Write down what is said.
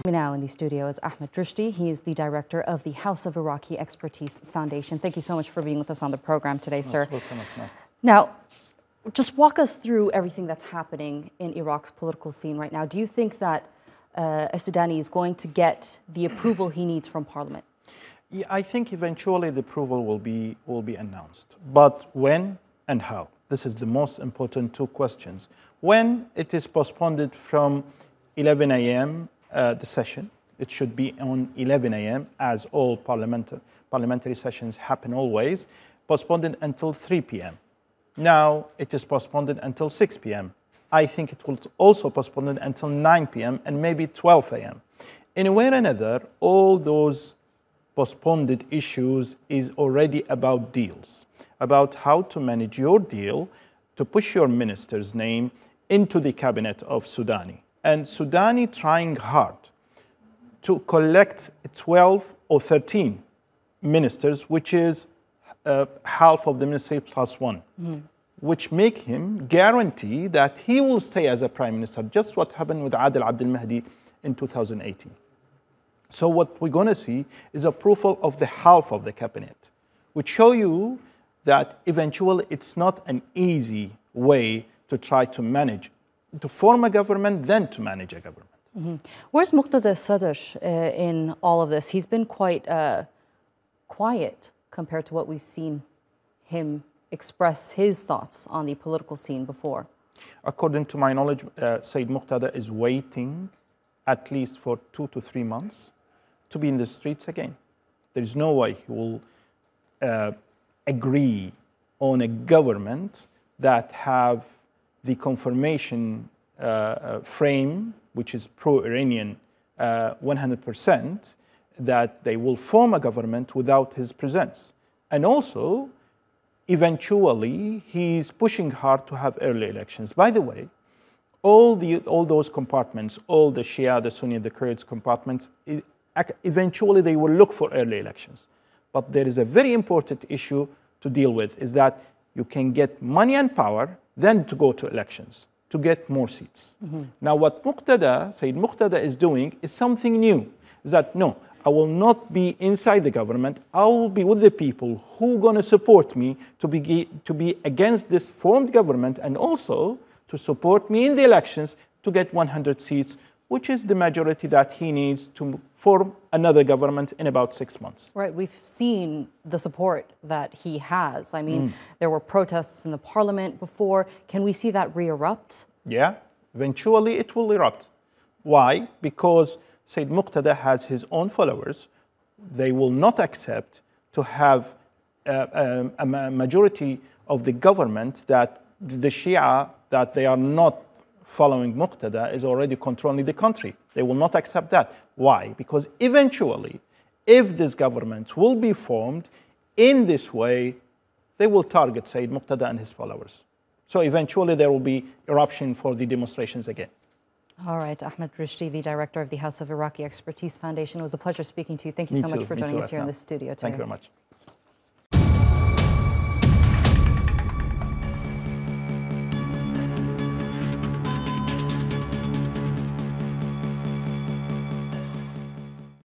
Now in the studio is Ahmed Rushdi. He is the director of the House of Iraqi Expertise Foundation. Thank you so much for being with us on the program today, sir. Now, just walk us through everything that's happening in Iraq's political scene right now. Do you think that Al Sudani is going to get the approval he needs from Parliament? Yeah, I think eventually the approval will be announced. But when and how? This is the most important two questions. When it is postponed from 11 a.m., the session, it should be on 11 a.m. as all parliamentary sessions happen always, postponed until 3 p.m. Now it is postponed until 6 p.m. I think it will also postponed until 9 p.m. and maybe 12 a.m. In a way or another, all those postponed issues is already about deals, about how to manage your deal to push your minister's name into the cabinet of Sudani. And Sudani trying hard to collect 12 or 13 ministers, which is half of the ministry plus one, which make him guarantee that he will stay as a prime minister, just what happened with Adel Abdel Mahdi in 2018. So what we're going to see is approval of the half of the cabinet, which show you that eventually it's not an easy way to try to manage, to form a government, then to manage a government. Where's Mohammed Shia in all of this? He's been quite quiet compared to what we've seen him express his thoughts on the political scene before. According to my knowledge, Sayyid Muqtada is waiting at least for 2 to 3 months to be in the streets again. There is no way he will agree on a government that have the confirmation frame, which is pro-Iranian 100%, that they will form a government without his presence. And also, eventually, he's pushing hard to have early elections. By the way, all those compartments, all the Shia, the Sunni, the Kurds compartments, eventually they will look for early elections. But there is a very important issue to deal with, is that you can get money and power, then to go to elections, to get more seats. Now what Sayyid Muqtada is doing is something new, is that no, I will not be inside the government, I will be with the people who are going to support me to be against this formed government, and also to support me in the elections to get 100 seats, which is the majority that he needs to form another government in about 6 months. Right, we've seen the support that he has. I mean, there were protests in the parliament before. Can we see that re-erupt? Yeah, eventually it will erupt. Why? Because Sayyid Muqtada has his own followers. They will not accept to have a majority of the government that the Shia, that they are not following Muqtada, is already controlling the country. They will not accept that. Why? Because eventually, if this government will be formed in this way, they will target Sayyid Muqtada and his followers. So eventually there will be eruption for the demonstrations again. All right, Ahmed Rushdi, the director of the House of Iraqi Expertise Foundation. It was a pleasure speaking to you. Thank you so much for joining us here in the studio today. Thank you very much.